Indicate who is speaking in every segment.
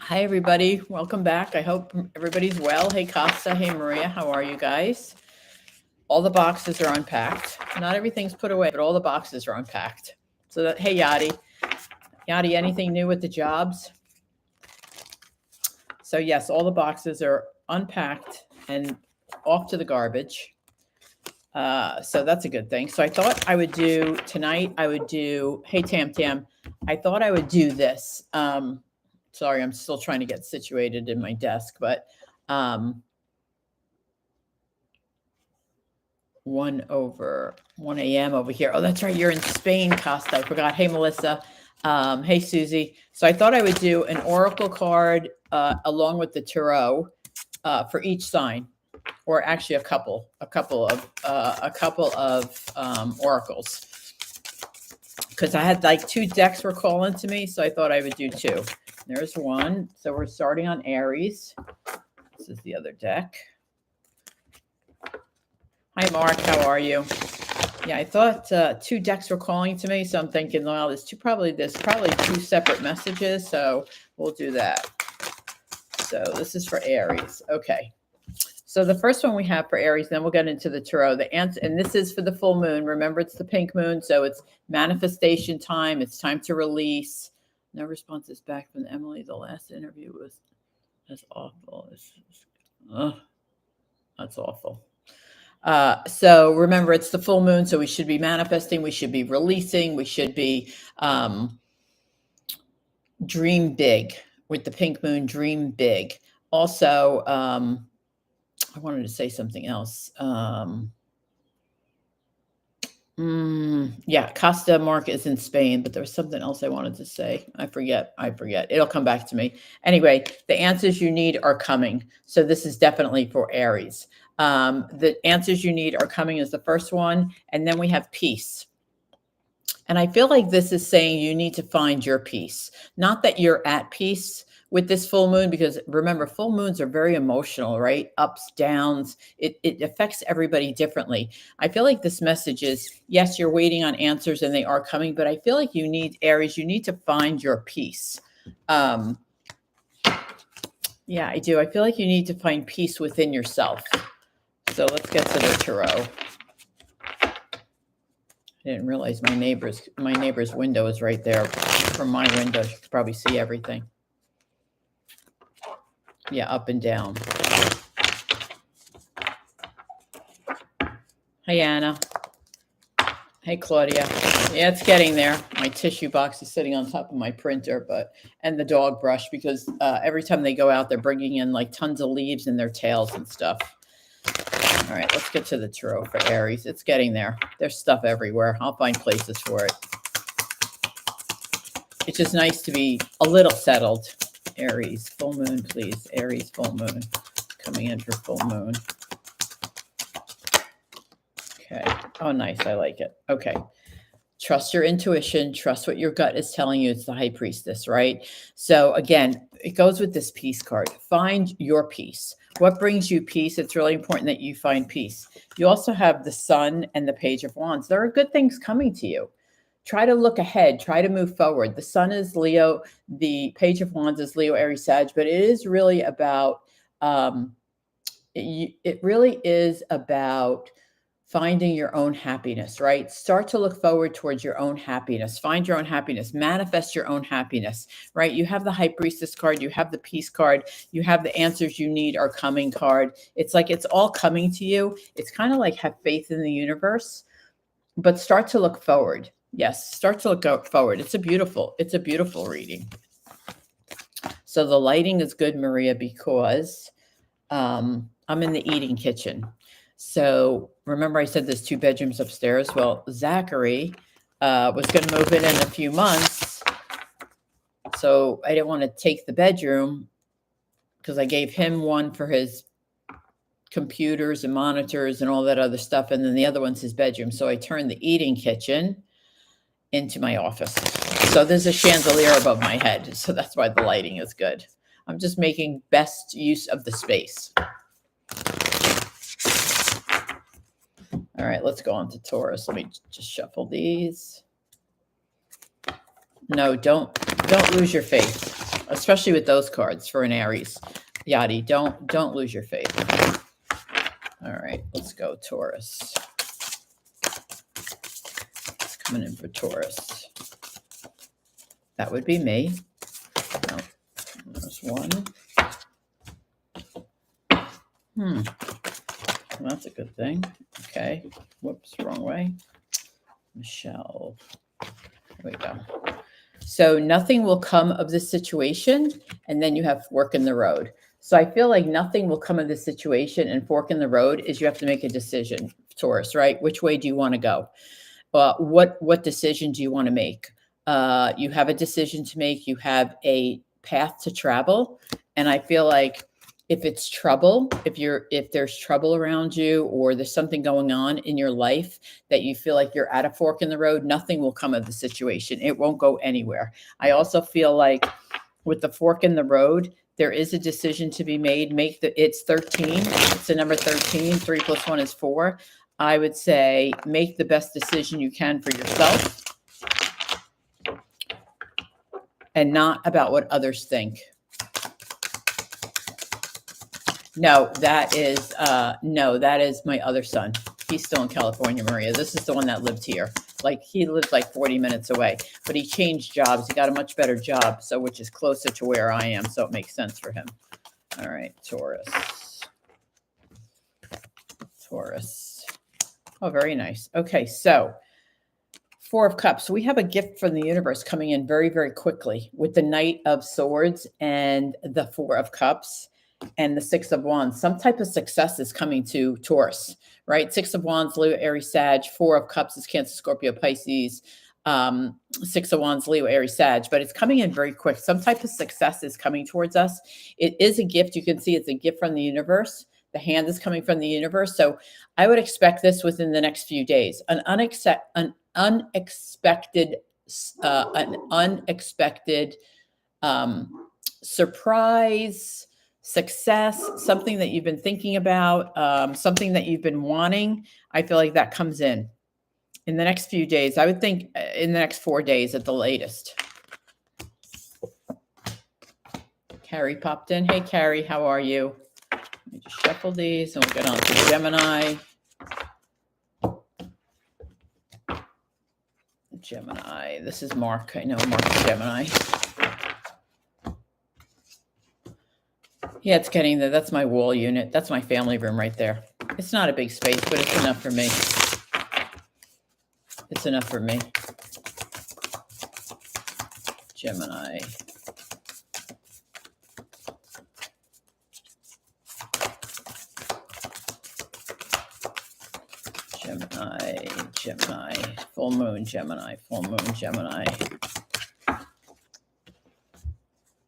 Speaker 1: Hi, everybody. Welcome back. I hope everybody's well. Hey, Costa. Hey, Maria. How are you guys? All the boxes are unpacked. Not everything's put away, but all the boxes are unpacked. So, hey, Yadi. Yadi, anything new with the jobs? So, yes, all the boxes are unpacked and off to the garbage. So that's a good thing. So I thought I would do tonight, hey, Tam Tam, I thought I would do this. Sorry, I'm still trying to get situated in my desk, but 1 a.m. over here. Oh, that's right. You're in Spain, Costa. I forgot. Hey, Melissa. Hey, Susie. So I thought I would do an oracle card along with the tarot for each sign, or actually a couple of oracles. Because I had like two decks were calling to me, so I thought I would do two. There's one. So we're starting on Aries. This is the other deck. Hi, Mark. How are you? Yeah, I thought two decks were calling to me, so I'm thinking, well, there's probably two separate messages, so we'll do that. So this is for Aries. Okay. So the first one we have for Aries, then we'll get into the tarot. The answer, and this is for the full moon. Remember, it's the pink moon, so it's manifestation time. It's time to release. No responses back from Emily. The last interview was awful. That's awful. So remember, it's the full moon, so we should be manifesting. We should be releasing. We should be dream big with the pink moon. Dream big. Also, I wanted to say something else. Yeah, Costa Mark is in Spain, but there was something else I wanted to say. I forget. It'll come back to me. Anyway, the answers you need are coming. So this is definitely for Aries. The answers you need are coming is the first one. And then we have peace. And I feel like this is saying you need to find your peace. Not that you're at peace with this full moon, because remember, full moons are very emotional, right? Ups, downs. It affects everybody differently. I feel like this message is, yes, you're waiting on answers and they are coming, but I feel like you need, Aries, you need to find your peace. Yeah, I do. I feel like you need to find peace within yourself. So let's get to the tarot. I didn't realize my neighbor's window is right there. From my window, you can probably see everything. Yeah, up and down. Hey, Anna. Hey, Claudia. Yeah, it's getting there. My tissue box is sitting on top of my printer, and the dog brush, because every time they go out, they're bringing in like tons of leaves in their tails and stuff. All right, let's get to the tarot for Aries. It's getting there. There's stuff everywhere. I'll find places for it. It's just nice to be a little settled. Aries, full moon, please. Aries, full moon. Coming in for full moon. Okay. Oh, nice. I like it. Okay. Trust your intuition. Trust what your gut is telling you. It's the High Priestess, right? So again, it goes with this peace card. Find your peace. What brings you peace? It's really important that you find peace. You also have the Sun and the Page of Wands. There are good things coming to you. Try to look ahead. Try to move forward. The Sun is Leo. The Page of Wands is Leo, Aries, Sag. But it is really about, it really is about finding your own happiness, right? Start to look forward towards your own happiness. Find your own happiness. Manifest your own happiness, right? You have the High Priestess card. You have the Peace card. You have the answers you need are coming card. It's like it's all coming to you. It's kind of like have faith in the universe, but start to look forward. Yes, start to look forward. It's a beautiful reading. So the lighting is good, Maria, because I'm in the eating kitchen. So remember I said there's 2 bedrooms upstairs. Well, Zachary was going to move in a few months. So I didn't want to take the bedroom because I gave him one for his computers and monitors and all that other stuff. And then the other one's his bedroom. So I turned the eating kitchen into my office. So there's a chandelier above my head. So that's why the lighting is good. I'm just making best use of the space. All right, let's go on to Taurus. Let me just shuffle these. No, don't lose your faith. especially with those cards for an Aries. Yadi, don't lose your faith. All right, let's go Taurus. It's coming in for Taurus. That would be me. No, there's one. Well, that's a good thing. Okay. Whoops, wrong way. Michelle. There we go. So nothing will come of this situation, and then you have fork in the road. So I feel like nothing will come of this situation, and fork in the road is you have to make a decision, Taurus, right? Which way do you want to go? What decision do you want to make? You have a decision to make. You have a path to travel, and I feel like if it's trouble, if there's trouble around you, or there's something going on in your life that you feel like you're at a fork in the road, nothing will come of the situation. It won't go anywhere. I also feel like with the fork in the road, there is a decision to be made. It's 13. It's the number 13. 3 + 1 is 4. I would say make the best decision you can for yourself and not about what others think. No, that is my other son. He's still in California, Maria. This is the one that lived here. Like, he lived like 40 minutes away, but he changed jobs. He got a much better job, which is closer to where I am, so it makes sense for him. All right, Taurus. Oh, very nice. Okay, so 4 of Cups. We have a gift from the universe coming in very, very quickly with the Knight of Swords and the 4 of Cups. And the 6 of Wands. Some type of success is coming to Taurus, right? 6 of Wands, Leo, Aries, Sag. 4 of Cups is Cancer, Scorpio, Pisces. 6 of Wands, Leo, Aries, Sag. But it's coming in very quick. Some type of success is coming towards us. It is a gift. You can see it's a gift from the universe. The hand is coming from the universe. So I would expect this within the next few days. An unexpected surprise, success, something that you've been thinking about, something that you've been wanting. I feel like that comes in the next few days. I would think in the next 4 days at the latest. Carrie popped in. Hey, Carrie, how are you? Let me just shuffle these and we'll get on to Gemini. This is Mark. I know Mark's Gemini. Yeah, it's getting there. That's my wall unit. That's my family room right there. It's not a big space, but it's enough for me. It's enough for me. Gemini. Gemini. Full moon, Gemini. Full moon, Gemini.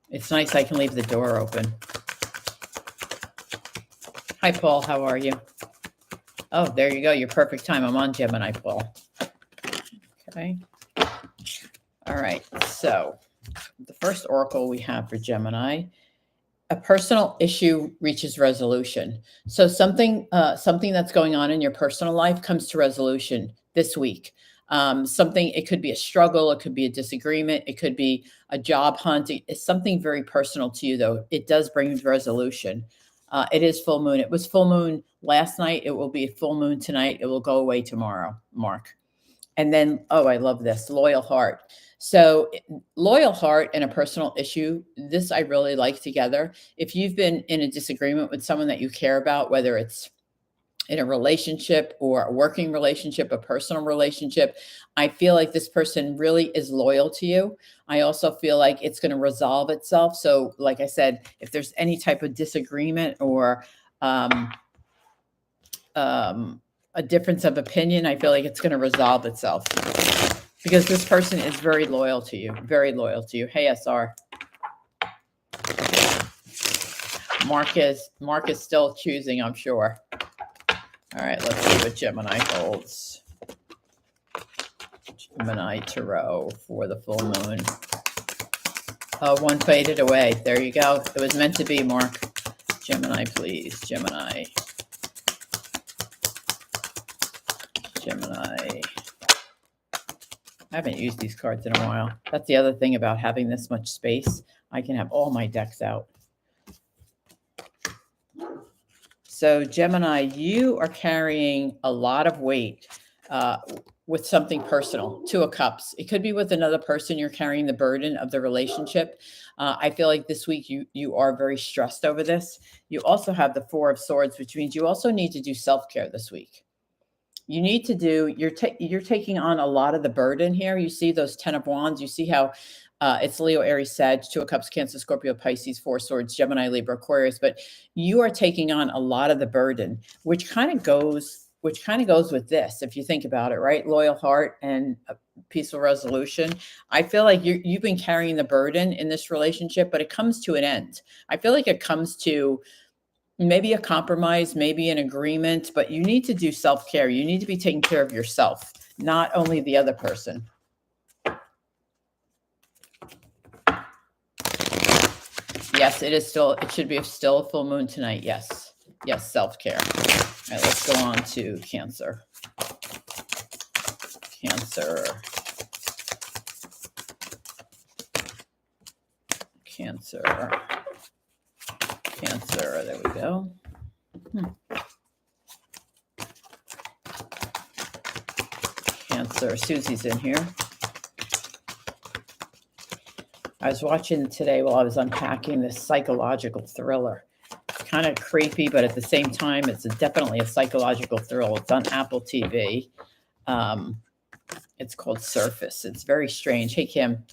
Speaker 1: It's nice I can leave the door open. Hi, Paul. How are you? Oh, there you go. Your perfect time. I'm on Gemini, Paul. Okay. All right. So the first oracle we have for Gemini, a personal issue reaches resolution. So something that's going on in your personal life comes to resolution this week. It could be a struggle. It could be a disagreement. It could be a job hunt. It's something very personal to you, though. It does bring resolution. It is full moon. It was full moon last night. It will be a full moon tonight. It will go away tomorrow, Mark. And then, oh, I love this, loyal heart. So loyal heart and a personal issue, this I really like together. If you've been in a disagreement with someone that you care about, whether it's in a relationship or a working relationship, a personal relationship, I feel like this person really is loyal to you. I also feel like it's going to resolve itself. So like I said, if there's any type of disagreement or a difference of opinion, I feel like it's going to resolve itself because this person is very loyal to you, very loyal to you. Hey, SR. Mark is still choosing, I'm sure. All right, let's see what Gemini holds. Gemini Tarot for the full moon. Oh, one faded away. There you go. It was meant to be, Mark. Gemini, please. Gemini. I haven't used these cards in a while. That's the other thing about having this much space. I can have all my decks out. So Gemini, you are carrying a lot of weight with something personal. Two of Cups. It could be with another person. You're carrying the burden of the relationship. I feel like this week you are very stressed over this. You also have the Four of Swords, which means you also need to do self-care this week. You need to do, you're taking on a lot of the burden here. You see those 10 of Wands. You see how it's Leo, Aries, Sag, Two of Cups, Cancer, Scorpio, Pisces, Four Swords, Gemini, Libra, Aquarius. But you are taking on a lot of the burden, which kind of goes with this, if you think about it, right? Loyal heart and a peaceful resolution. I feel like you've been carrying the burden in this relationship, but it comes to an end. I feel like it comes to maybe a compromise, maybe an agreement, but you need to do self-care. You need to be taking care of yourself, not only the other person. Yes, it should be still a full moon tonight. Yes, self-care. All right, let's go on to Cancer. Cancer, there we go. Cancer, Susie's in here. I was watching today while I was unpacking this psychological thriller. Kind of creepy, but at the same time, it's definitely a psychological thriller. It's on Apple TV. It's called Surface. It's very strange. Hey, Kim.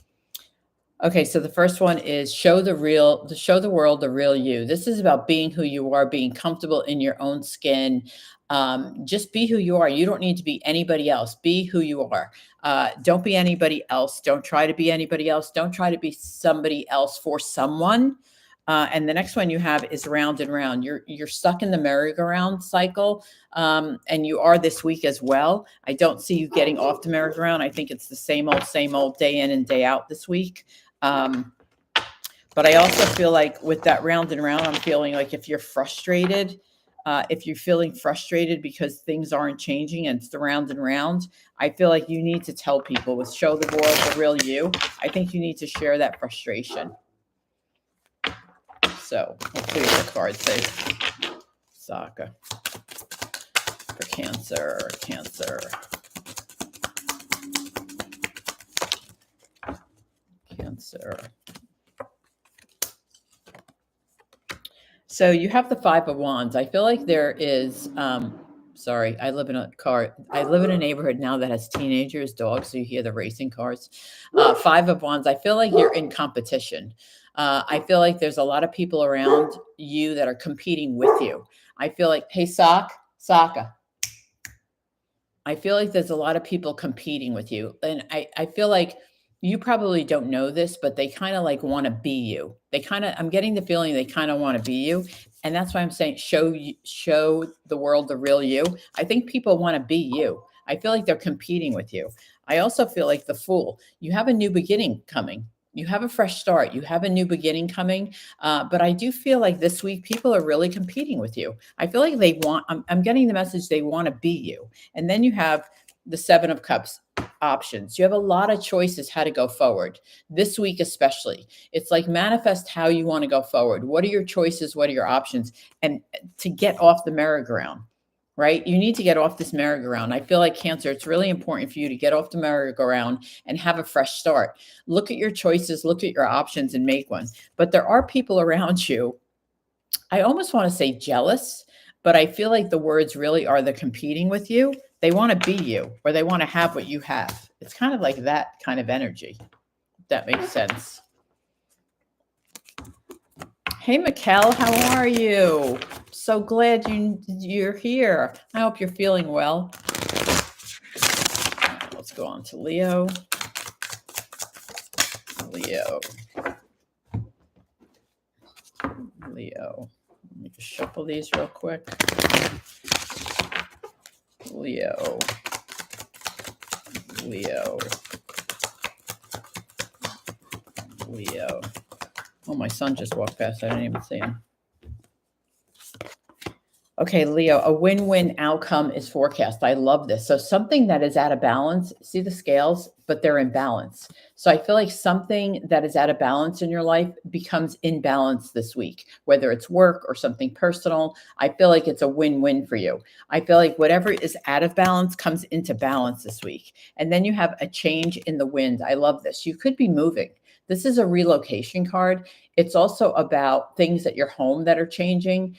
Speaker 1: Okay, so the first one is show the world the real you. This is about being who you are, being comfortable in your own skin. Just be who you are. You don't need to be anybody else. Be who you are. Don't be anybody else. Don't try to be anybody else. Don't try to be somebody else for someone. And the next one you have is round and round. You're stuck in the merry-go-round cycle, and you are this week as well. I don't see you getting off the merry-go-round. I think it's the same old day in and day out this week. But I also feel like with that round and round, I'm feeling like if you're frustrated, if you're feeling frustrated because things aren't changing and it's the round and round, I feel like you need to tell people with show the world the real you. I think you need to share that frustration. So let's see what the card says. Saka for Cancer. So you have the Five of Wands. I feel like there is, sorry, I live in a neighborhood now that has teenagers, dogs, so you hear the racing cars. Five of Wands. I feel like you're in competition. I feel like there's a lot of people around you that are competing with you. I feel like, hey, Saka. I feel like there's a lot of people competing with you. And I feel like you probably don't know this, but they kind of like want to be you. I'm getting the feeling they kind of want to be you. And that's why I'm saying show the world the real you. I think people want to be you. I feel like they're competing with you. I also feel like the Fool. You have a new beginning coming. You have a fresh start. You have a new beginning coming. But I do feel like this week people are really competing with you. I feel like I'm getting the message they want to be you. And then you have the Seven of Cups options. You have a lot of choices how to go forward this week, especially. It's like manifest how you want to go forward. What are your choices? What are your options? And to get off the merry-go-round, right? You need to get off this merry-go-round. I feel like Cancer, it's really important for you to get off the merry-go-round and have a fresh start. Look at your choices, look at your options and make one. But there are people around you, I almost want to say jealous, but I feel like the words really are the competing with you. They want to be you, or they want to have what you have. It's kind of like that kind of energy, if that makes sense. Hey, Mikkel, how are you? So glad you're here. I hope you're feeling well. Let's go on to Leo. Let me just shuffle these real quick. Leo. Oh, my son just walked past. I didn't even see him. Okay, Leo, a win-win outcome is forecast. I love this. So something that is out of balance, see the scales, but they're in balance. So I feel like something that is out of balance in your life becomes in balance this week, whether it's work or something personal. I feel like it's a win-win for you. I feel like whatever is out of balance comes into balance this week. And then you have a change in the wind. I love this. You could be moving. This is a relocation card. It's also about things at your home that are changing.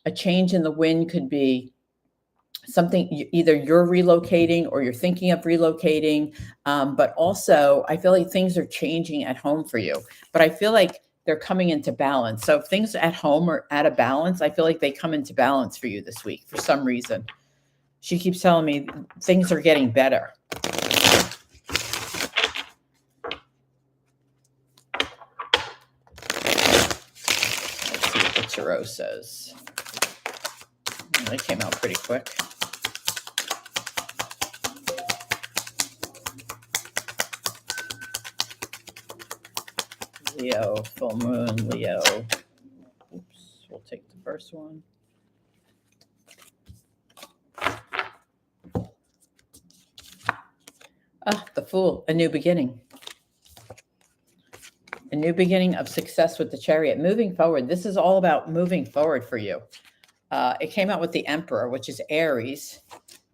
Speaker 1: A change in the wind could be something either you're relocating or you're thinking of relocating. But also, I feel like things are changing at home for you. But I feel like they're coming into balance. So if things at home are out of balance, I feel like they come into balance for you this week for some reason. She keeps telling me things are getting better. Let's see what the tarot says. They came out pretty quick. Leo, full moon, Leo. Oops, we'll take the first one. The Fool, a new beginning. A new beginning of success with the Chariot. Moving forward. This is all about moving forward for you. It came out with the Emperor, which is Aries,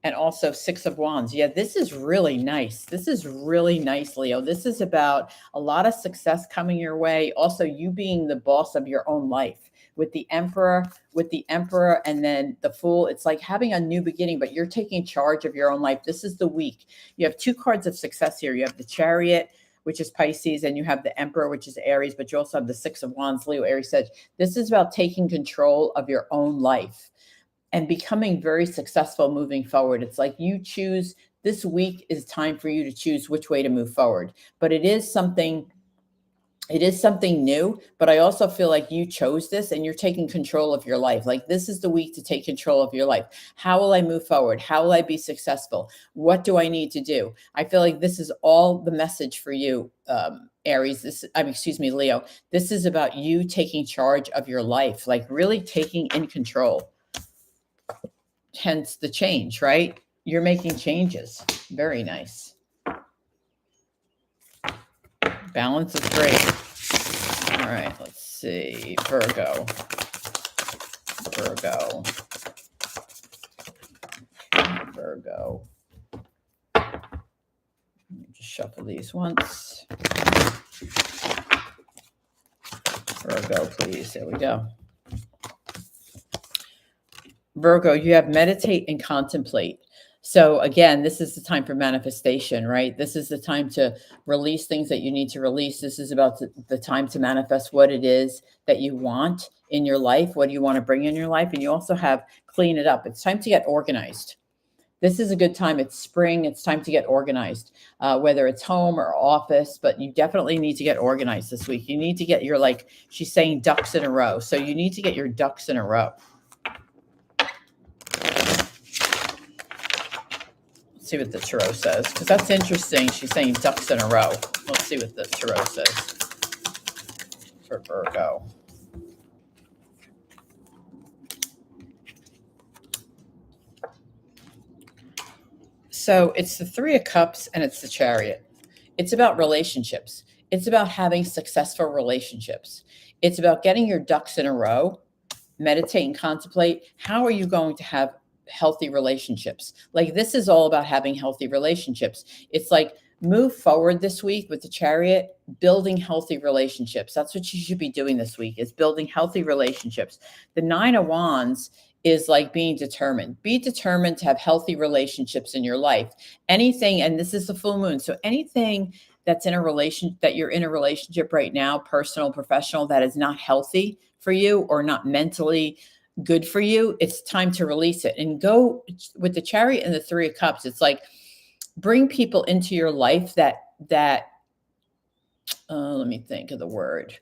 Speaker 1: and also Six of Wands. Yeah, this is really nice. This is really nice, Leo. This is about a lot of success coming your way. Also, you being the boss of your own life. With the Emperor, and then the Fool, it's like having a new beginning, but you're taking charge of your own life. This is the week. You have two cards of success here. You have the Chariot, which is Pisces, and you have the Emperor, which is Aries, but you also have the Six of Wands, Leo, Aries, Sag. This is about taking control of your own life and becoming very successful moving forward. It's like you choose, this week is time for you to choose which way to move forward. But it is something new, but I also feel like you chose this and you're taking control of your life. Like this is the week to take control of your life. How will I move forward? How will I be successful? What do I need to do? I feel like this is all the message for you, Aries. Leo. This is about you taking charge of your life, like really taking in control. Hence the change, right? You're making changes. Very nice. Balance is great. All right, let's see. Virgo. Let me just shuffle these once. Virgo, please. There we go. Virgo, you have meditate and contemplate. So again, this is the time for manifestation, right? This is the time to release things that you need to release. This is about the time to manifest what it is that you want in your life. What do you want to bring in your life? And you also have clean it up. It's time to get organized. This is a good time. It's spring. It's time to get organized, whether it's home or office, but you definitely need to get organized this week. You need to get your, like she's saying, ducks in a row. So you need to get your ducks in a row. See what the tarot says, because that's interesting. She's saying ducks in a row. Let's see what the tarot says for Virgo. So it's the Three of Cups and it's the Chariot. It's about relationships. It's about having successful relationships. It's about getting your ducks in a row, meditate and contemplate. How are you going to have healthy relationships? Like this is all about having healthy relationships. It's like move forward this week with the Chariot, building healthy relationships. That's what you should be doing this week, is building healthy relationships. The Nine of Wands is like being determined. Be determined to have healthy relationships in your life. Anything, and this is the full moon, so anything that's in a relation that you're in a relationship right now, personal, professional, that is not healthy for you or not mentally good for you, it's time to release it and go with the Chariot and the Three of Cups. It's like bring people into your life that let me think of the word.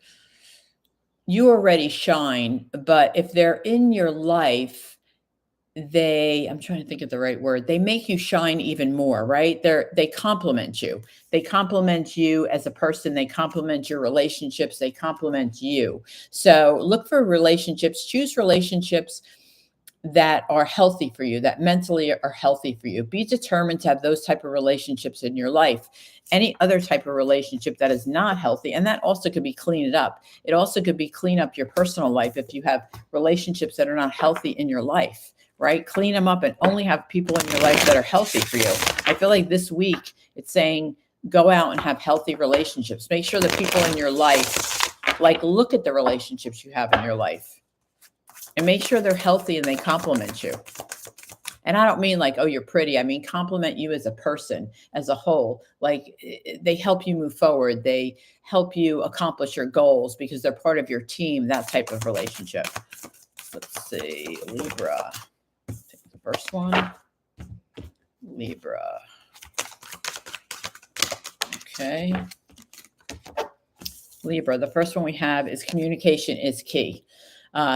Speaker 1: You already shine, but if they're in your life, I'm trying to think of the right word. They make you shine even more, right? They complement you. They complement you as a person. They complement your relationships. They complement you. So look for relationships, choose relationships that are healthy for you, that mentally are healthy for you. Be determined to have those type of relationships in your life. Any other type of relationship that is not healthy, and that also could be clean it up. It also could be clean up your personal life if you have relationships that are not healthy in your life, right? Clean them up and only have people in your life that are healthy for you. I feel like this week it's saying go out and have healthy relationships. Make sure the people in your life, like look at the relationships you have in your life and make sure they're healthy and they compliment you. And I don't mean like, oh, you're pretty. I mean, compliment you as a person, as a whole. Like they help you move forward. They help you accomplish your goals because they're part of your team, that type of relationship. Let's see, Libra. Take the first one. Libra. Okay. Libra, the first one we have is communication is key.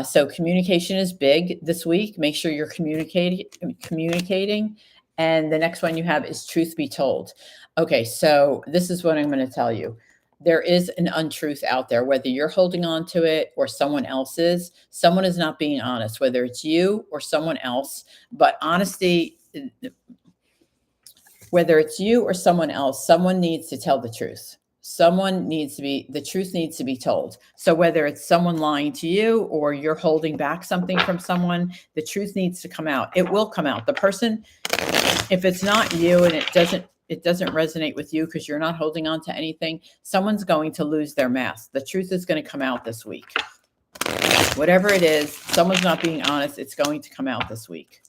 Speaker 1: So communication is big this week. Make sure you're communicating. And the next one you have is truth be told. Okay, so this is what I'm going to tell you. There is an untruth out there, whether you're holding on to it or someone else is. Someone is not being honest, whether it's you or someone else. But honesty, whether it's you or someone else, someone needs to tell the truth. The truth needs to be told. So whether it's someone lying to you or you're holding back something from someone, the truth needs to come out. It will come out. The person, if it's not you and it doesn't resonate with you because you're not holding on to anything, someone's going to lose their mask. The truth is going to come out this week. Whatever it is, someone's not being honest, it's going to come out this week.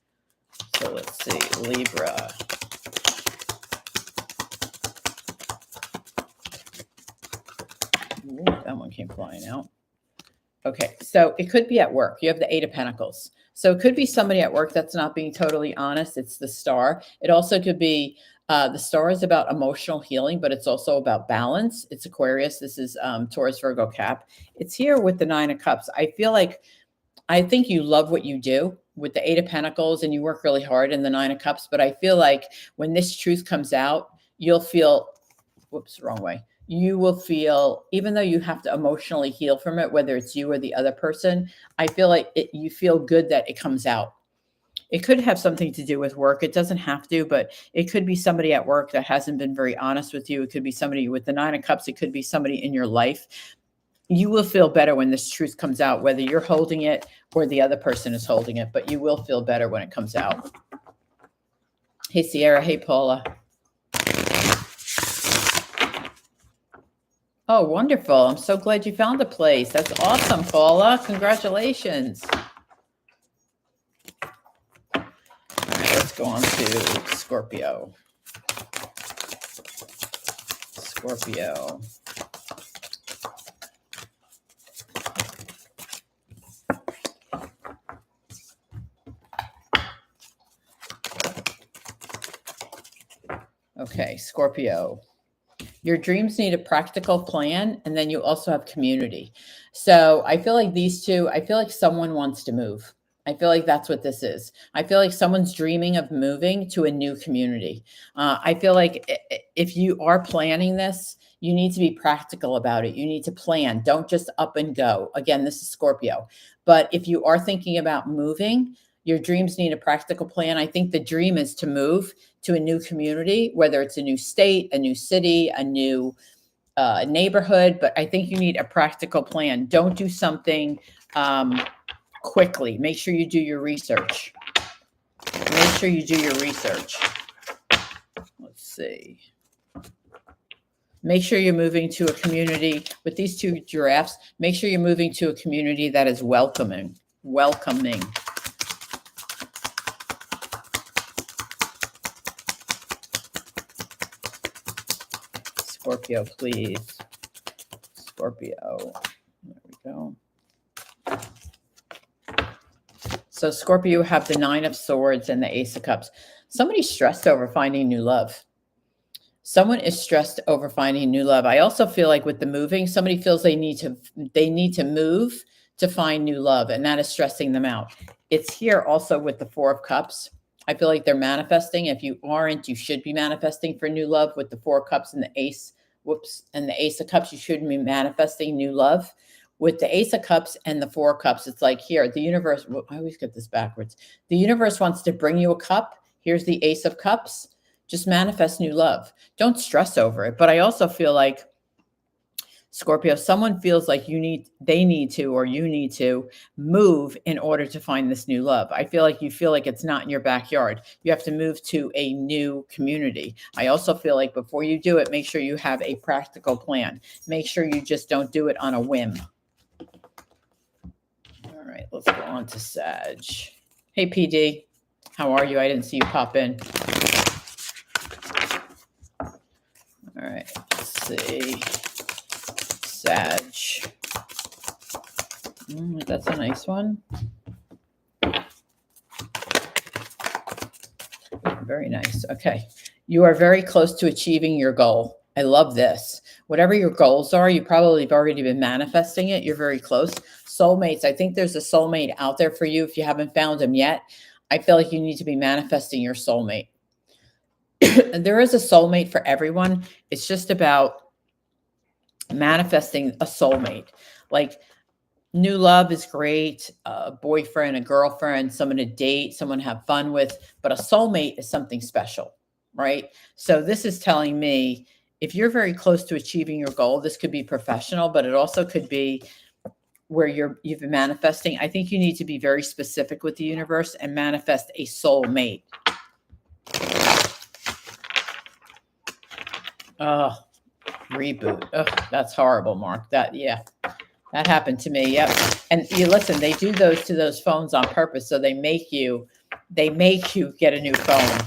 Speaker 1: So let's see, Libra. Ooh, that one came flying out. Okay, so it could be at work. You have the 8 of Pentacles. So it could be somebody at work that's not being totally honest. It's the Star. It also could be, the Star is about emotional healing, but it's also about balance. It's Aquarius. This is Taurus, Virgo, Cap. It's here with the 9 of Cups. I think you love what you do with the 8 of Pentacles and you work really hard in the 9 of Cups. But I feel like when this truth comes out, you'll feel, whoops, wrong way. You will feel, even though you have to emotionally heal from it, whether it's you or the other person, I feel like you feel good that it comes out. It could have something to do with work. It doesn't have to, but it could be somebody at work that hasn't been very honest with you. It could be somebody with the 9 of Cups. It could be somebody in your life. You will feel better when this truth comes out, whether you're holding it or the other person is holding it, but you will feel better when it comes out. Hey, Sierra. Hey, Paula. Oh, wonderful. I'm so glad you found a place. That's awesome, Paula. Congratulations. All right, let's go on to Scorpio. Scorpio. Okay, Scorpio. Your dreams need a practical plan, and then you also have community. So I feel like these two, I feel like someone wants to move. I feel like that's what this is. I feel like someone's dreaming of moving to a new community. I feel like if you are planning this, you need to be practical about it. You need to plan. Don't just up and go. Again, this is Scorpio. But if you are thinking about moving, your dreams need a practical plan. I think the dream is to move to a new community, whether it's a new state, a new city, a new neighborhood. But I think you need a practical plan. Don't do something quickly. Make sure you do your research. Make sure you do your research. Let's see. Make sure you're moving to a community with these two giraffes. Make sure you're moving to a community that is welcoming. Welcoming. Scorpio, please. Scorpio. There we go. So Scorpio, you have the 9 of Swords and the Ace of Cups. Somebody's stressed over finding new love. Someone is stressed over finding new love. I also feel like with the moving, somebody feels they need to move to find new love, and that is stressing them out. It's here also with the 4 of Cups. I feel like they're manifesting. If you aren't, you should be manifesting for new love with the 4 of Cups and the Ace. And the Ace of Cups, you should be manifesting new love. with the Ace of Cups and the Four of Cups, it's like here, the universe, I always get this backwards. The universe wants to bring you a cup. Here's the Ace of Cups. Just manifest new love. Don't stress over it. But I also feel like, Scorpio, someone feels like you need to move in order to find this new love. I feel like you feel like it's not in your backyard. You have to move to a new community. I also feel like before you do it, make sure you have a practical plan. Make sure you just don't do it on a whim. All right, let's go on to Sag. Hey, PD, how are you? I didn't see you pop in. All right, let's see. Sag. That's a nice one. Very nice. Okay. You are very close to achieving your goal. I love this. Whatever your goals are, you probably have already been manifesting it. You're very close. Soulmates. I think there's a soulmate out there for you. If you haven't found him yet, I feel like you need to be manifesting your soulmate. There is a soulmate for everyone. It's just about manifesting a soulmate. Like, new love is great. A boyfriend, a girlfriend, someone to date, someone to have fun with, but a soulmate is something special, right? So this is telling me if you're very close to achieving your goal, this could be professional, but it also could be where you've been manifesting. I think you need to be very specific with the universe and manifest a soulmate. Oh, reboot. Oh, that's horrible, Mark. That happened to me. Yep. And you listen, they do those to those phones on purpose. So they make you get a new phone.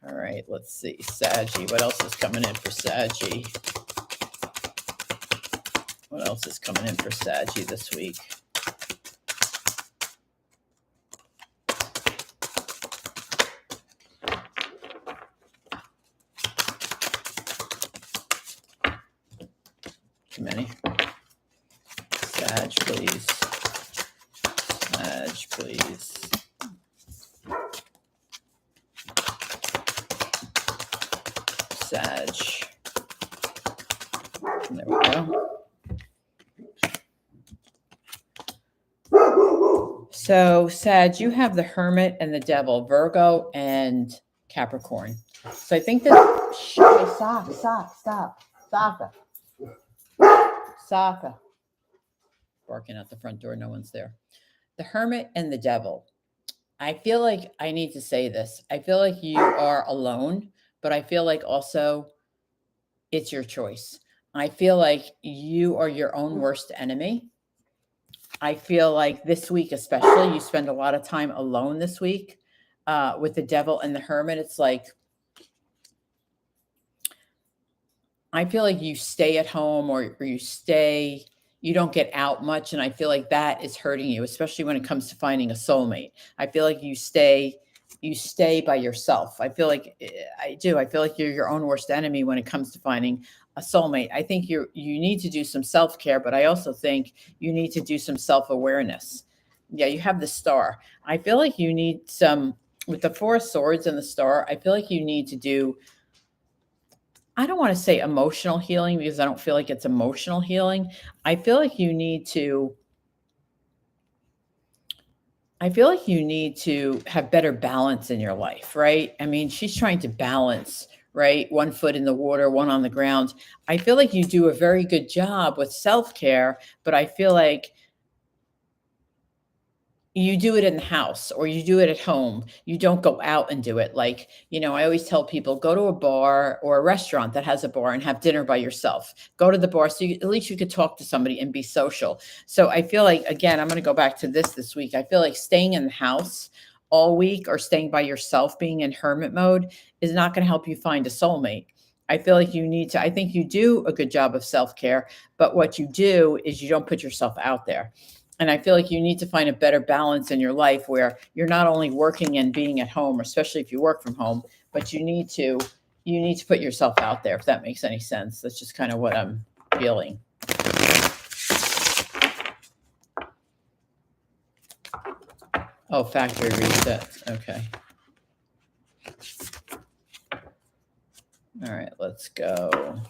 Speaker 1: All right, let's see. Saggy. What else is coming in for Saggy? What else is coming in for Saggy this week? Too many. Sag, please. Sag, please. Sag. There we go. So, Sag, you have the Hermit and the Devil, Virgo and Capricorn. So I think that... Stop. Saka. Barking at the front door. No one's there. The Hermit and the Devil. I feel like I need to say this. I feel like you are alone, but I feel like also it's your choice. I feel like you are your own worst enemy. I feel like this week especially, you spend a lot of time alone this week with the Devil and the Hermit. It's like, I feel like you stay at home or you don't get out much. And I feel like that is hurting you, especially when it comes to finding a soulmate. I feel like you stay by yourself. I feel like I feel like you're your own worst enemy when it comes to finding a soulmate. I think you need to do some self-care, but I also think you need to do some self-awareness. Yeah, you have the Star. I feel like you need some, with the Four of Swords and the Star, I feel like you need to do, I don't want to say emotional healing because I don't feel like it's emotional healing. I feel like you need to have better balance in your life, right? I mean, she's trying to balance, right? One foot in the water, one on the ground. I feel like you do a very good job with self-care, but I feel like you do it in the house or you do it at home. You don't go out and do it. Like, I always tell people, go to a bar or a restaurant that has a bar and have dinner by yourself. Go to the bar so at least you could talk to somebody and be social. So I feel like, again, I'm going to go back to this week. I feel like staying in the house all week or staying by yourself, being in hermit mode, is not going to help you find a soulmate. I feel like I think you do a good job of self-care, but what you do is you don't put yourself out there. And I feel like you need to find a better balance in your life where you're not only working and being at home, especially if you work from home, but you need to put yourself out there, if that makes any sense. That's just kind of what I'm feeling. Oh, factory reset. Okay. All right, let's go.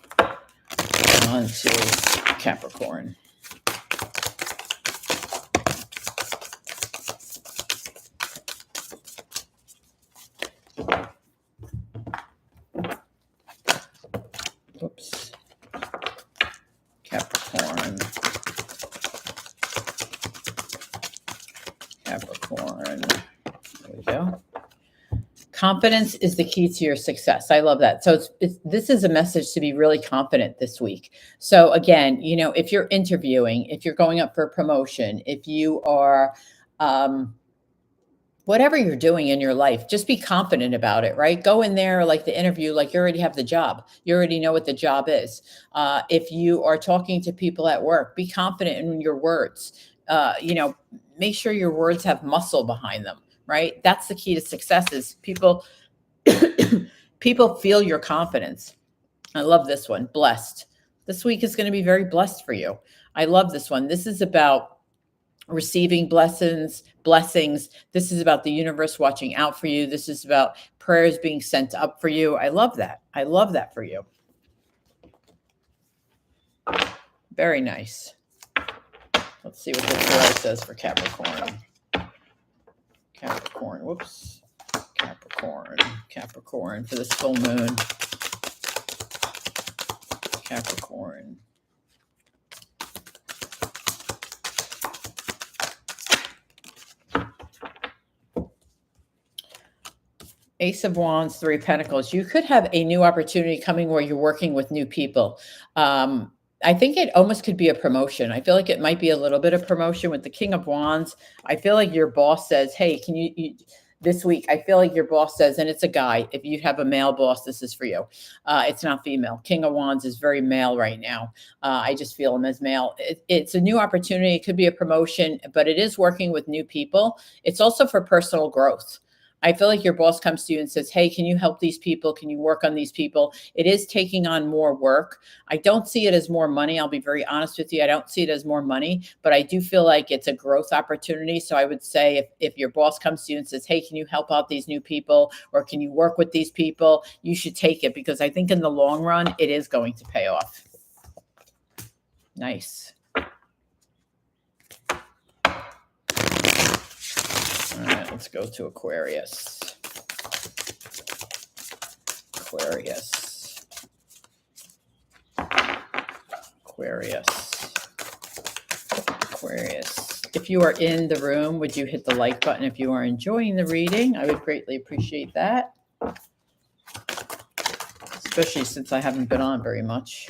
Speaker 1: On to Capricorn. Oops. Capricorn. Capricorn. There we go. Confidence is the key to your success. I love that. So this is a message to be really confident this week. So again, you know, if you're interviewing, if you're going up for a promotion, if you are, whatever you're doing in your life, just be confident about it, right? Go in there like the interview, like you already have the job. You already know what the job is. If you are talking to people at work, be confident in your words. You know, make sure your words have muscle behind them, right? That's the key to success is people, people feel your confidence. I love this one, blessed. This week is going to be very blessed for you. I love this one. This is about receiving blessings. This is about the universe watching out for you. This is about prayers being sent up for you. I love that. I love that for you. Very nice. Let's see what the tarot says for Capricorn. Capricorn, whoops. Capricorn for this full moon. Capricorn. Ace of Wands, Three of Pentacles. You could have a new opportunity coming where you're working with new people. I think it almost could be a promotion. I feel like it might be a little bit of promotion with the King of Wands. I feel like your boss says, hey, can you this week, I feel like your boss says, and it's a guy, if you have a male boss, this is for you. It's not female. King of Wands is very male right now. I just feel him as male. It's a new opportunity. It could be a promotion, but it is working with new people. It's also for personal growth. I feel like your boss comes to you and says, hey, can you help these people? Can you work on these people? It is taking on more work. I don't see it as more money. I'll be very honest with you. I don't see it as more money, but I do feel like it's a growth opportunity. So I would say if your boss comes to you and says, hey, can you help out these new people? Or can you work with these people? You should take it because I think in the long run, it is going to pay off. Nice. All right, let's go to Aquarius. Aquarius. If you are in the room, would you hit the like button if you are enjoying the reading? I would greatly appreciate that. Especially since I haven't been on very much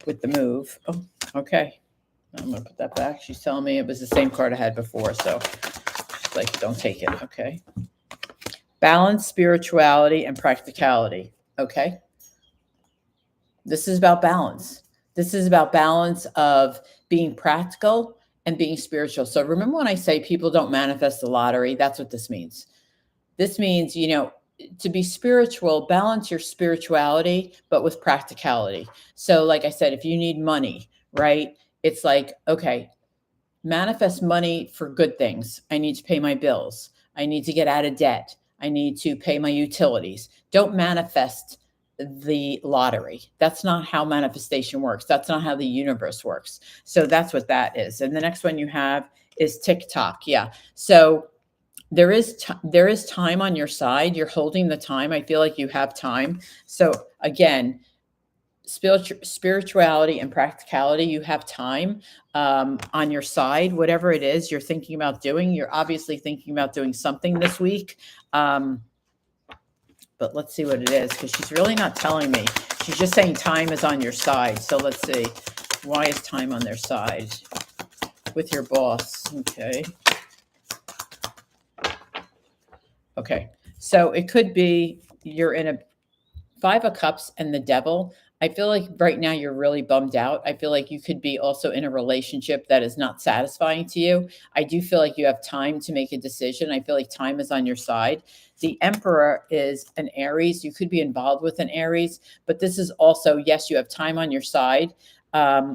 Speaker 1: with the move. Oh, okay. I'm going to put that back. She's telling me it was the same card I had before, so like, don't take it. Okay. Balance, spirituality, and practicality. Okay. This is about balance. This is about balance of being practical and being spiritual. So remember when I say people don't manifest the lottery, that's what this means. This means, you know, to be spiritual, balance your spirituality, but with practicality. So like I said, if you need money, right? It's like, okay, manifest money for good things. I need to pay my bills. I need to get out of debt. I need to pay my utilities. Don't manifest the lottery. That's not how manifestation works. That's not how the universe works. So that's what that is. And the next one you have is TikTok. Yeah. So there is time on your side. You're holding the time. I feel like you have time. So again, spirituality and practicality, you have time on your side. Whatever it is you're thinking about doing, you're obviously thinking about doing something this week. But let's see what it is, because she's really not telling me. She's just saying time is on your side. So let's see. Why is time on their side? With your boss. Okay. Okay. So it could be you're in a Five of Cups and the Devil. I feel like right now you're really bummed out. I feel like you could be also in a relationship that is not satisfying to you. I do feel like you have time to make a decision. I feel like time is on your side. The Emperor is an Aries. You could be involved with an Aries, but this is also, yes, you have time on your side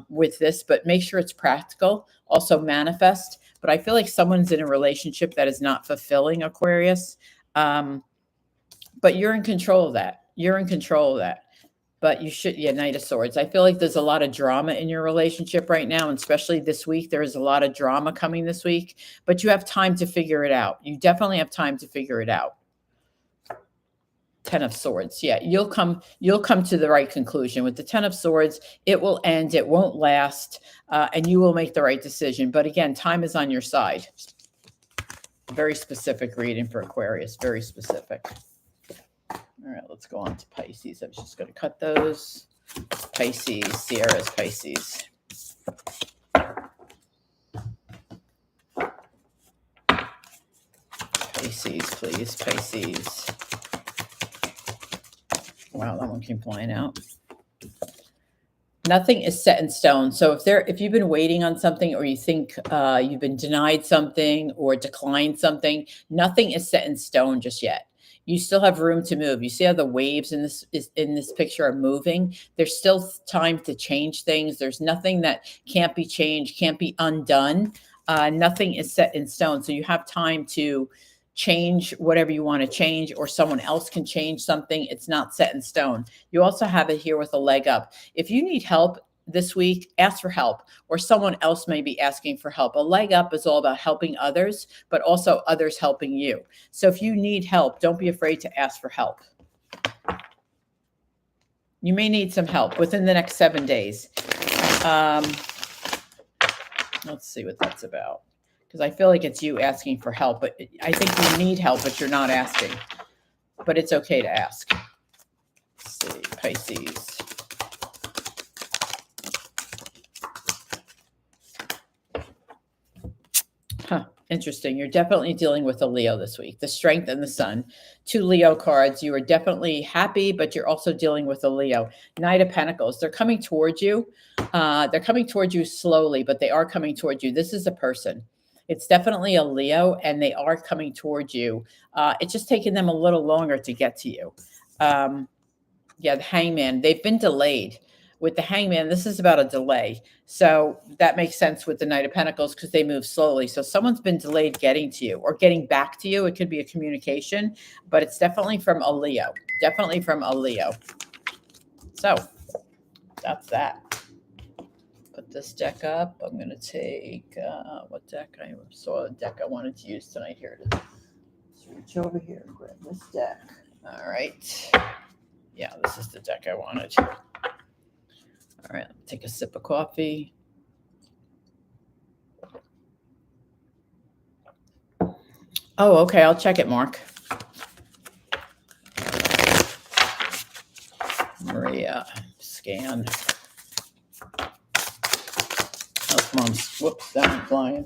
Speaker 1: with this, but make sure it's practical. Also manifest. But I feel like someone's in a relationship that is not fulfilling, Aquarius. But you're in control of that. You're in control of that. but you should, yeah, Knight of Swords. I feel like there's a lot of drama in your relationship right now, and especially this week. There is a lot of drama coming this week, but you have time to figure it out. You definitely have time to figure it out. 10 of Swords. Yeah, you'll come to the right conclusion with the 10 of Swords. It will end. It won't last, and you will make the right decision. But again, time is on your side. Very specific reading for Aquarius. Very specific. All right, let's go on to Pisces. I was just going to cut those. Pisces. Sierra's Pisces. Pisces, please. Pisces. Wow, that one came flying out. Nothing is set in stone. So if you've been waiting on something, or you think you've been denied something or declined something, nothing is set in stone just yet. You still have room to move. You see how the waves in this picture are moving? There's still time to change things. There's nothing that can't be changed, can't be undone. Nothing is set in stone. So you have time to change whatever you want to change, or someone else can change something. It's not set in stone. You also have it here with a leg up. If you need help this week, ask for help, or someone else may be asking for help. A leg up is all about helping others, but also others helping you. So if you need help, don't be afraid to ask for help. You may need some help within the next 7 days. Let's see what that's about. Because I feel like it's you asking for help, but I think you need help, but you're not asking. But it's okay to ask. Let's see, Pisces. Interesting. You're definitely dealing with a Leo this week. The Strength and the Sun. 2 Leo cards. You are definitely happy, but you're also dealing with a Leo. Knight of Pentacles. They're coming towards you. They're coming towards you slowly, but they are coming towards you. This is a person. It's definitely a Leo, and they are coming towards you. It's just taking them a little longer to get to you. Yeah, the Hangman. They've been delayed. With the Hangman, this is about a delay. So that makes sense with the Knight of Pentacles, because they move slowly. So someone's been delayed getting to you or getting back to you. It could be a communication, but it's definitely from a Leo. Definitely from a Leo. So that's that. Put this deck up. I'm going to take, what deck? I saw a deck I wanted to use tonight. Here it is. Let's reach over here and grab this deck. All right. Yeah, this is the deck I wanted. All right, take a sip of coffee. Oh, okay, I'll check it, Mark. Maria, scan. Oh, Mom's, whoops, that went flying.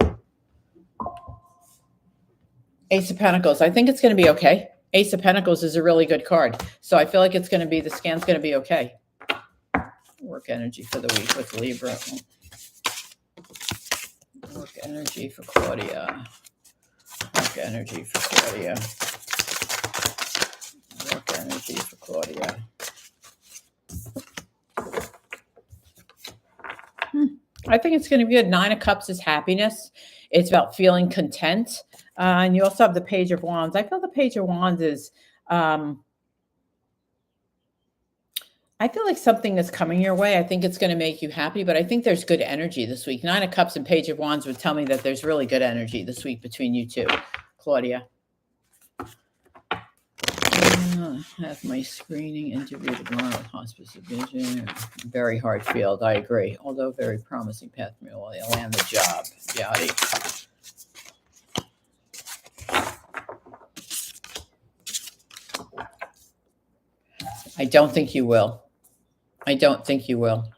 Speaker 1: Ace of Pentacles. I think it's going to be okay. Ace of Pentacles is a really good card. So I feel like it's going to be, the scan's going to be okay. Work energy for the week with Libra. Work energy for Claudia. Work energy for Claudia. Work energy for Claudia. I think it's going to be good. 9 of Cups is happiness. It's about feeling content. And you also have the Page of Wands. I feel the Page of Wands is, I feel like something is coming your way. I think it's going to make you happy, but I think there's good energy this week. 9 of Cups and Page of Wands would tell me that there's really good energy this week between you two, Claudia. I have my screening interview tomorrow with Hospice of Vision. Very hard field, I agree. Although very promising path for me while I land the job. Yachty. I don't think you will. I don't think you will.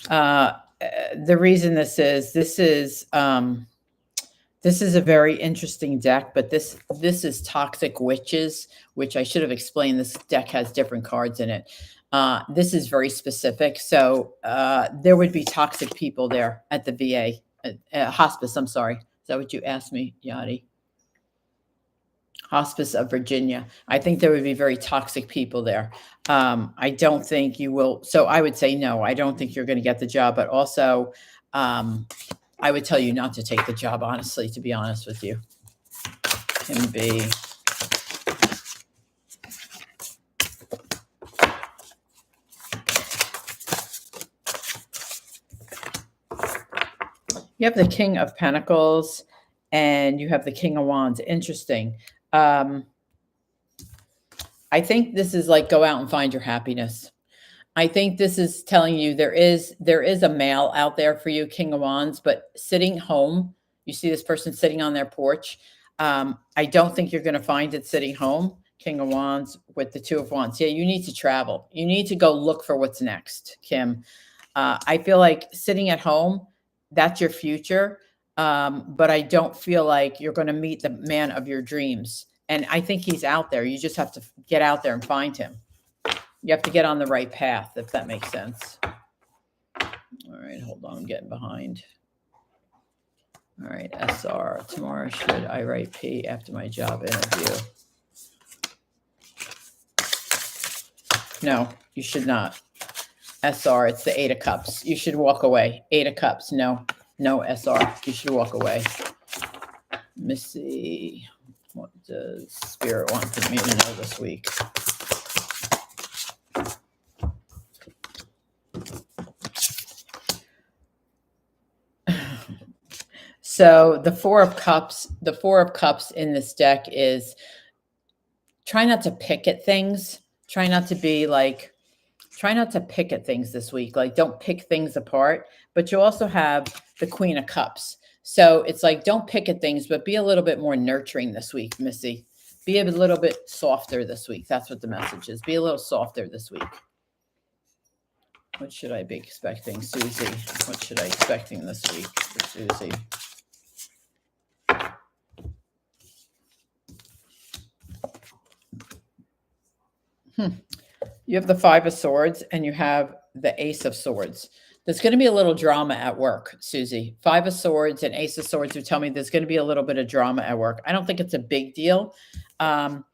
Speaker 1: The reason this is a very interesting deck, but this is Toxic Witches, which I should have explained. This deck has different cards in it. This is very specific. So there would be toxic people there at the VA, hospice. I'm sorry. Is that what you asked me, Yachty? Hospice of Virginia. I think there would be very toxic people there. I don't think you will. So I would say no. I don't think you're going to get the job. But also, I would tell you not to take the job, honestly, to be honest with you. Can be. You have the King of Pentacles and you have the King of Wands. Interesting. I think this is like go out and find your happiness. I think this is telling you there is a male out there for you, King of Wands, but sitting home, you see this person sitting on their porch. I don't think you're going to find it sitting home, King of Wands with the Two of Wands. Yeah, you need to travel. You need to go look for what's next, Kim. I feel like sitting at home, that's your future. But I don't feel like you're going to meet the man of your dreams. And I think he's out there. You just have to get out there and find him. You have to get on the right path, if that makes sense. All right, hold on. I'm getting behind. All right, SR. Tomorrow, should I write P after my job interview? No, you should not. SR, it's the 8 of Cups. You should walk away. 8 of Cups. No, SR. You should walk away. Let me see. What does Spirit want for me to know this week? So the 4 of Cups in this deck is try not to pick at things. Try not to pick at things this week. Like don't pick things apart, but you also have the Queen of Cups. So it's like, don't pick at things, but be a little bit more nurturing this week, Missy. Be a little bit softer this week. That's what the message is. Be a little softer this week. What should I be expecting, Susie? What should I be expecting this week for Susie? You have the 5 of Swords and you have the Ace of Swords. There's going to be a little drama at work, Susie. 5 of Swords and Ace of Swords would tell me there's going to be a little bit of drama at work. I don't think it's a big deal. 7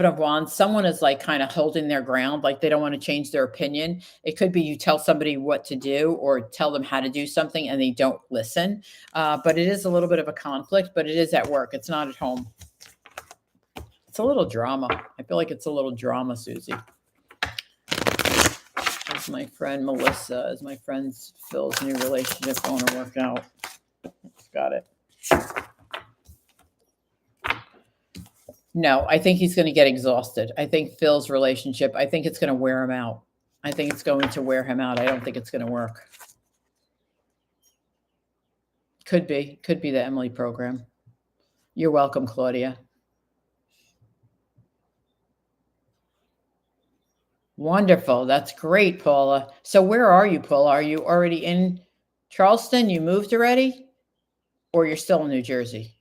Speaker 1: of Wands, someone is like kind of holding their ground, like they don't want to change their opinion. It could be you tell somebody what to do or tell them how to do something and they don't listen. But it is a little bit of a conflict, but it is at work. It's not at home. It's a little drama. I feel like it's a little drama, Susie. Is my friend Melissa, is my friend Phil's new relationship going to work out? Got it. No, I think he's going to get exhausted. I think Phil's relationship, I think it's going to wear him out. I think it's going to wear him out. I don't think it's going to work. Could be the Emily program. You're welcome, Claudia. Wonderful. That's great, Paula. So where are you, Paula? Are you already in Charleston? You moved already? Or you're still in New Jersey?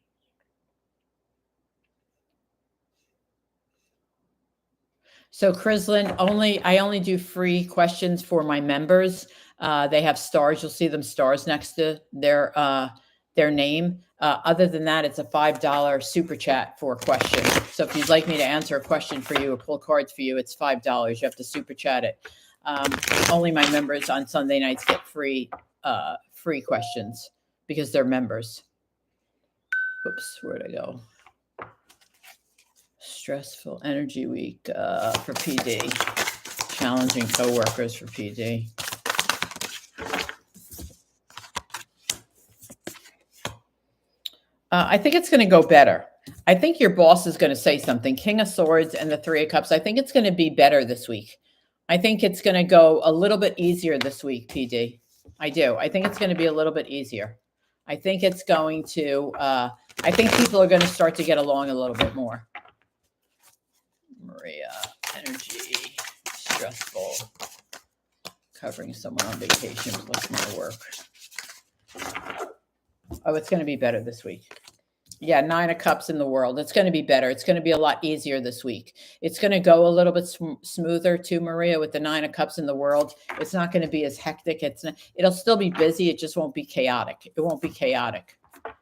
Speaker 1: So Crislin, I only do free questions for my members. They have stars. You'll see them stars next to their name. Other than that, it's a $5 super chat for a question. So if you'd like me to answer a question for you or pull cards for you, it's $5. You have to super chat it. Only my members on Sunday nights get free questions because they're members. Whoops, where'd I go? Stressful energy week for PD. Challenging coworkers for PD. I think it's going to go better. I think your boss is going to say something. King of Swords and the 3 of Cups. I think it's going to be better this week. I think it's going to go a little bit easier this week, PD. I do. I think it's going to be a little bit easier. I think it's going to, I think people are going to start to get along a little bit more. Maria, energy, stressful, covering someone on vacation plus my work. Oh, it's going to be better this week. Yeah, 9 of Cups in the world. It's going to be better. It's going to be a lot easier this week. It's going to go a little bit smoother too, Maria, with the 9 of Cups in the world. It's not going to be as hectic. It'll still be busy. It just won't be chaotic. It won't be chaotic. All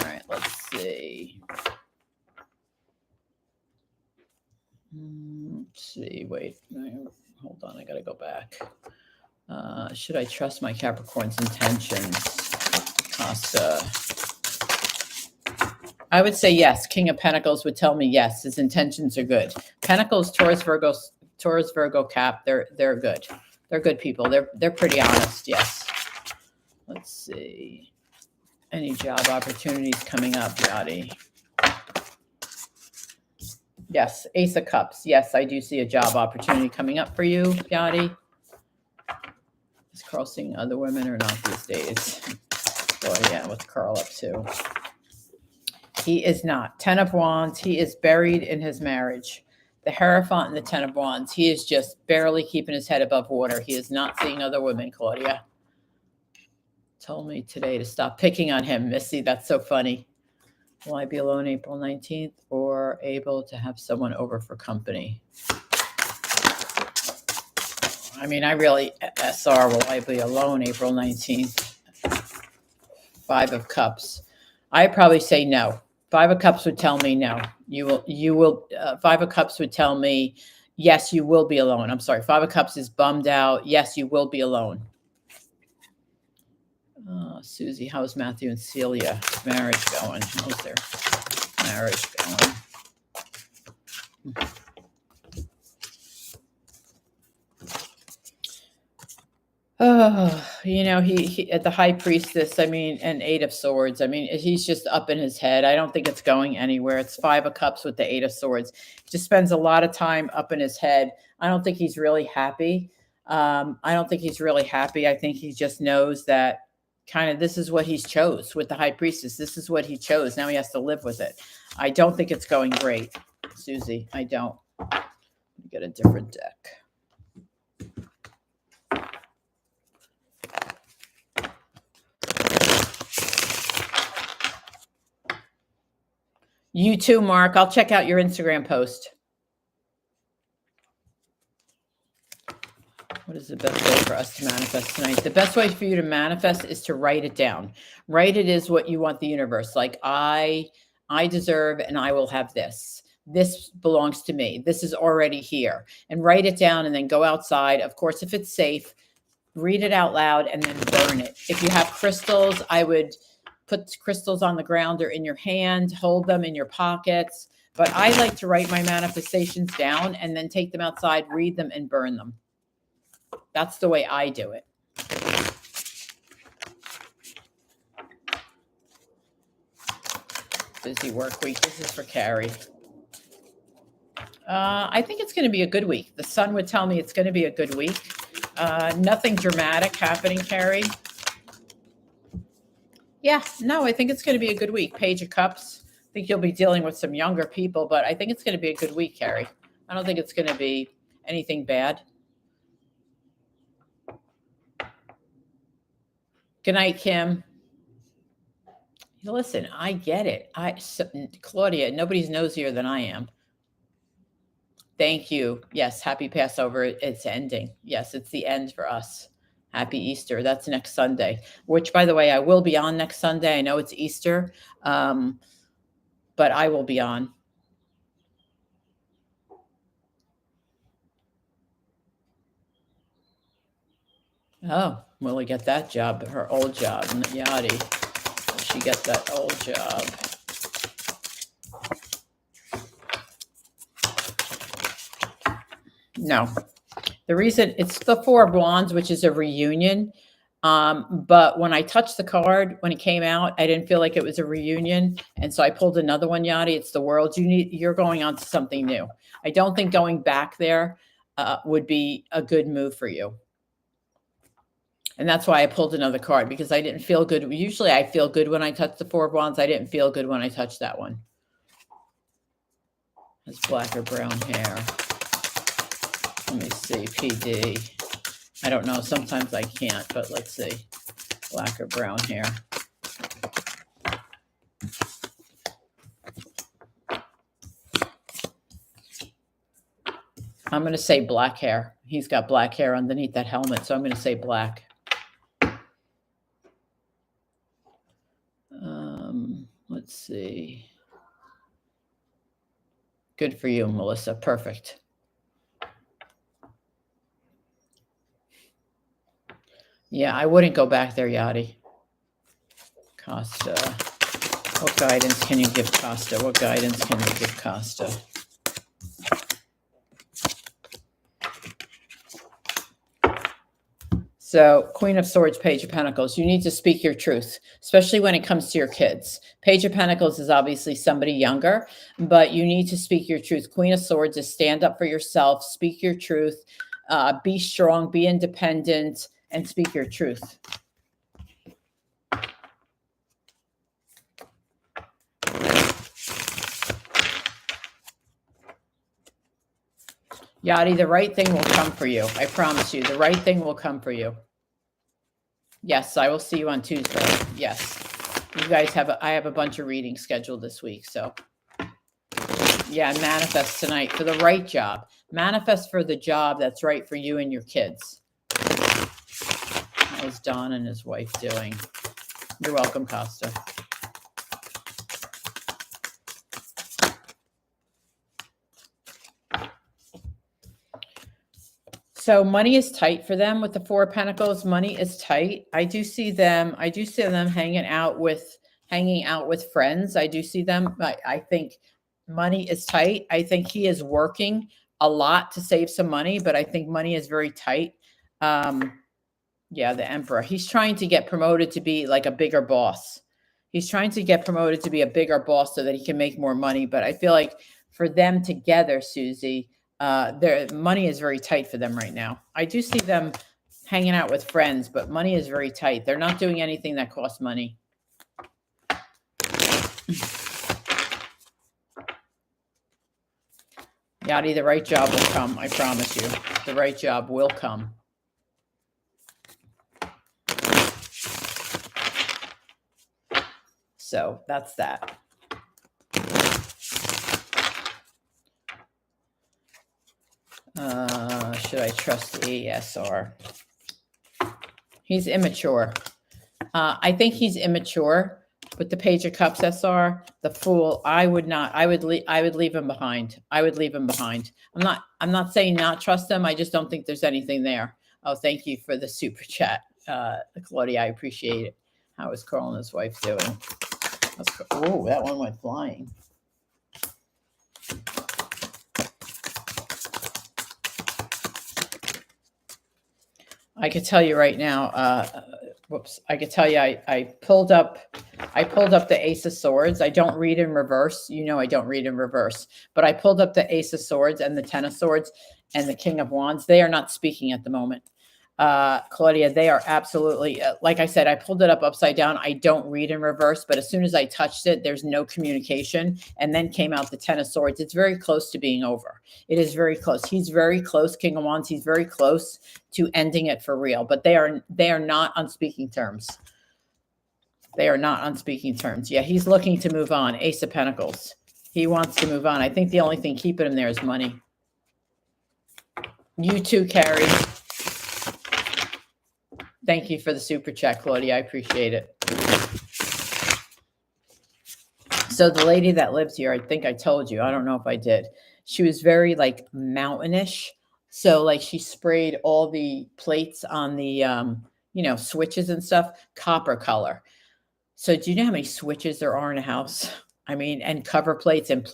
Speaker 1: right, let's see. Let's see. Wait. Hold on. I got to go back. Should I trust my Capricorn's intentions? Costa. I would say yes. King of Pentacles would tell me yes. His intentions are good. Pentacles, Taurus, Virgo, Cap. They're good. They're good people. They're pretty honest. Yes. Let's see. Any job opportunities coming up, Yachty? Yes, Ace of Cups. Yes, I do see a job opportunity coming up for you, Yachty. Is Carl seeing other women or not these days? Well, yeah, what's Carl up to? He is not. 10 of Wands. He is buried in his marriage. The Hierophant and the 10 of Wands. He is just barely keeping his head above water. He is not seeing other women, Claudia. Told me today to stop picking on him. Missy, that's so funny. Will I be alone April 19th or able to have someone over for company? I mean, I really, SR, will I be alone April 19th? 5 of Cups. I'd probably say no. 5 of Cups would tell me no. You will, 5 of Cups would tell me, yes, you will be alone. I'm sorry. 5 of Cups is bummed out. Yes, you will be alone. Susie, how's Matthew and Celia marriage going? How's their marriage going? Oh, you know, he at the High Priestess, I mean, and 8 of Swords. I mean, he's just up in his head. I don't think it's going anywhere. It's 5 of Cups with the 8 of Swords. He just spends a lot of time up in his head. I don't think he's really happy. I don't think he's really happy. I think he just knows that kind of this is what he's chose with the High Priestess. This is what he chose. Now he has to live with it. I don't think it's going great, Susie. I don't. Get a different deck. You too, Mark. I'll check out your Instagram post. What is the best way for us to manifest tonight? The best way for you to manifest is to write it down. Write it is what you want the universe. Like, I deserve and I will have this. This belongs to me. This is already here. And write it down and then go outside. Of course, if it's safe, read it out loud and then burn it. If you have crystals, I would put crystals on the ground or in your hand, hold them in your pockets. But I like to write my manifestations down and then take them outside, read them, and burn them. That's the way I do it. Busy work week. This is for Carrie. I think it's going to be a good week. The sun would tell me it's going to be a good week. Nothing dramatic happening, Carrie. Yeah, no, I think it's going to be a good week. Page of Cups. I think you'll be dealing with some younger people, but I think it's going to be a good week, Carrie. I don't think it's going to be anything bad. Good night, Kim. Listen, I get it. Claudia, nobody's nosier than I am. Thank you. Yes, happy Passover. It's ending. Yes, it's the end for us. Happy Easter. That's next Sunday, which, by the way, I will be on next Sunday. I know it's Easter, but I will be on. Oh, will we get that job? Her old job, Yachty. Will she get that old job? No. The reason it's the 4 of Wands, which is a reunion. But when I touched the card, when it came out, I didn't feel like it was a reunion. And so I pulled another one, Yachty. It's the World. You're going on to something new. I don't think going back there would be a good move for you. And that's why I pulled another card, because I didn't feel good. Usually I feel good when I touch the 4 of Wands. I didn't feel good when I touched that one. Has black or brown hair. Let me see, PD. I don't know. Sometimes I can't, but let's see. Black or brown hair. I'm going to say black hair. He's got black hair underneath that helmet, so I'm going to say black. Let's see. Good for you, Melissa. Perfect. Yeah, I wouldn't go back there, Yachty. Costa. What guidance can you give Costa? What guidance can you give Costa? So Queen of Swords, Page of Pentacles, you need to speak your truth, especially when it comes to your kids. Page of Pentacles is obviously somebody younger, but you need to speak your truth. Queen of Swords is stand up for yourself, speak your truth, be strong, be independent, and speak your truth. Yachty, the right thing will come for you. I promise you, the right thing will come for you. Yes, I will see you on Tuesday. Yes. You guys I have a bunch of readings scheduled this week. So yeah, manifest tonight for the right job. Manifest for the job that's right for you and your kids. How's Don and his wife doing? You're welcome, Costa. So money is tight for them with the Four of Pentacles. Money is tight. I do see them hanging out with friends. I do see them. I think money is tight. I think he is working a lot to save some money, but I think money is very tight. Yeah, the Emperor. He's trying to get promoted to be like a bigger boss. He's trying to get promoted to be a bigger boss so that he can make more money. But I feel like for them together, Susie, their money is very tight for them right now. I do see them hanging out with friends, but money is very tight. They're not doing anything that costs money. Yachty, the right job will come. I promise you. The right job will come. So that's that. Should I trust ASR? He's immature. I think he's immature. With the Page of Cups, SR, the Fool, I would leave him behind. I would leave him behind. I'm not saying not trust him. I just don't think there's anything there. Oh, thank you for the super chat, Claudia. I appreciate it. How is Carl and his wife doing? Oh, that one went flying. I could tell you right now, whoops, I could tell you I pulled up the Ace of Swords. I don't read in reverse. You know I don't read in reverse. But I pulled up the Ace of Swords and the Ten of Swords and the King of Wands. They are not speaking at the moment. Claudia, they are absolutely, like I said, I pulled it up upside down. I don't read in reverse, but as soon as I touched it, there's no communication. And then came out the Ten of Swords. It's very close to being over. It is very close. He's very close, King of Wands. He's very close to ending it for real, but they are not on speaking terms. They are not on speaking terms. Yeah, he's looking to move on. Ace of Pentacles. He wants to move on. I think the only thing keeping him there is money. You too, Carrie. Thank you for the super chat, Claudia. I appreciate it. So the lady that lives here, I think I told you, I don't know if I did. She was very like mountainish. So like she sprayed all the plates on the, switches and stuff, copper color. So do you know how many switches there are in a house? I mean, and cover plates and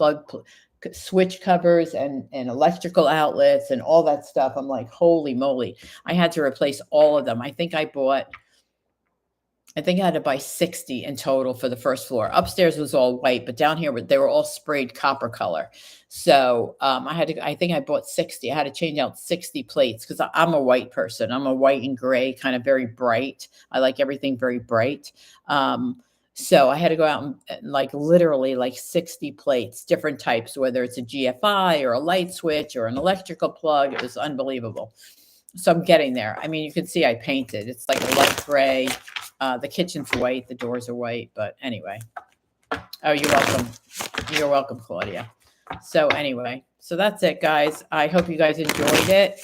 Speaker 1: switch covers and electrical outlets and all that stuff. I'm like, holy moly. I had to replace all of them. I think I had to buy 60 in total for the first floor. Upstairs was all white, but down here they were all sprayed copper color. So I think I bought 60. I had to change out 60 plates because I'm a white person. I'm a white and gray, kind of very bright. I like everything very bright. So I had to go out and like literally like 60 plates, different types, whether it's a GFI or a light switch or an electrical plug. It was unbelievable. So I'm getting there. I mean, you can see I painted. It's like a light gray. The kitchen's white. The doors are white. But anyway. Oh, you're welcome. You're welcome, Claudia. So anyway, so that's it, guys. I hope you guys enjoyed it.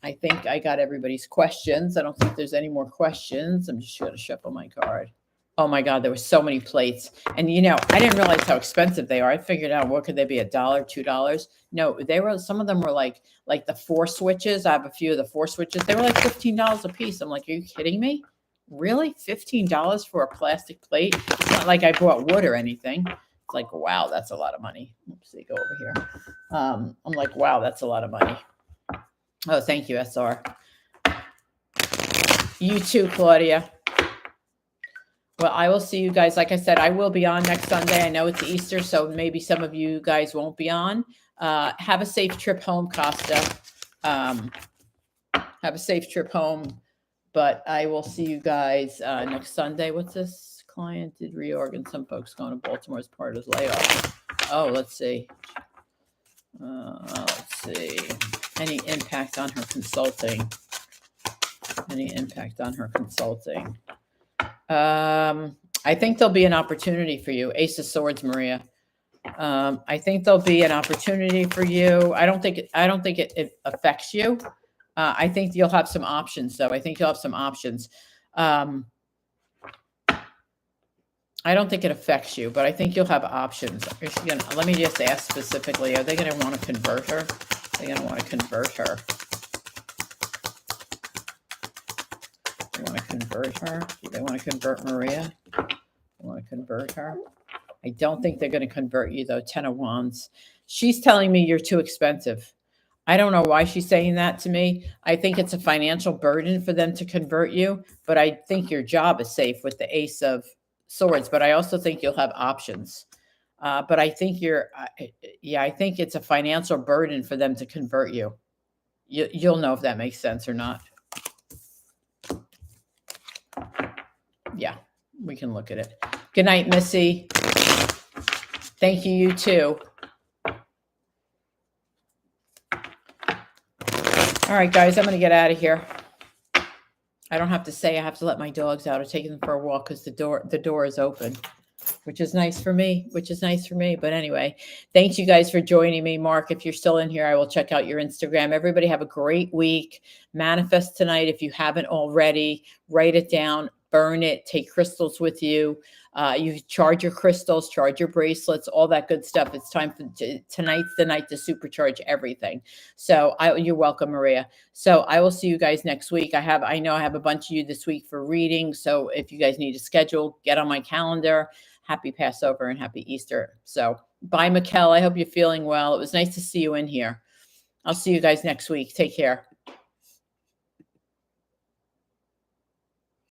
Speaker 1: I think I got everybody's questions. I don't think there's any more questions. I'm just going to shuffle my card. Oh my God, there were so many plates. And I didn't realize how expensive they are. I figured out what could they be, $1, $2? No, some of them were like the 4 switches. I have a few of the 4 switches. They were like $15 a piece. I'm like, are you kidding me? Really? $15 for a plastic plate? It's not like I bought wood or anything. It's like, wow, that's a lot of money. Oopsie, go over here. I'm like, wow, that's a lot of money. Oh, thank you, SR. You too, Claudia. Well, I will see you guys. Like I said, I will be on next Sunday. I know it's Easter, so maybe some of you guys won't be on. Have a safe trip home, Costa. Have a safe trip home. But I will see you guys next Sunday. What's this? Client did reorg and some folks going to Baltimore as part of his layoff. Oh, let's see. Let's see. Any impact on her consulting? Any impact on her consulting? I think there'll be an opportunity for you. Ace of Swords, Maria. I think there'll be an opportunity for you. I don't think it affects you. I think you'll have some options, though. I think you'll have some options. I don't think it affects you, but I think you'll have options. Let me just ask specifically, are they going to want to convert her? They're going to want to convert her. They want to convert her. Do they want to convert Maria? They want to convert her. I don't think they're going to convert you, though. 10 of Wands. She's telling me you're too expensive. I don't know why she's saying that to me. I think it's a financial burden for them to convert you, but I think your job is safe with the Ace of Swords, but I also think you'll have options. But I think I think it's a financial burden for them to convert you. You'll know if that makes sense or not. Yeah, we can look at it. Good night, Missy. Thank you, you too. All right, guys, I'm going to get out of here. I don't have to say I have to let my dogs out or take them for a walk because the door is open, which is nice for me, But anyway, thanks you guys for joining me. Mark, if you're still in here, I will check out your Instagram. Everybody have a great week. Manifest tonight. If you haven't already, write it down, burn it, take crystals with you. You charge your crystals, charge your bracelets, all that good stuff. It's time for tonight's the night to supercharge everything. So you're welcome, Maria. So I will see you guys next week. I know I have a bunch of you this week for reading. So if you guys need a schedule, get on my calendar. Happy Passover and happy Easter. So bye, Mikkel. I hope you're feeling well. It was nice to see you in here. I'll see you guys next week. Take care.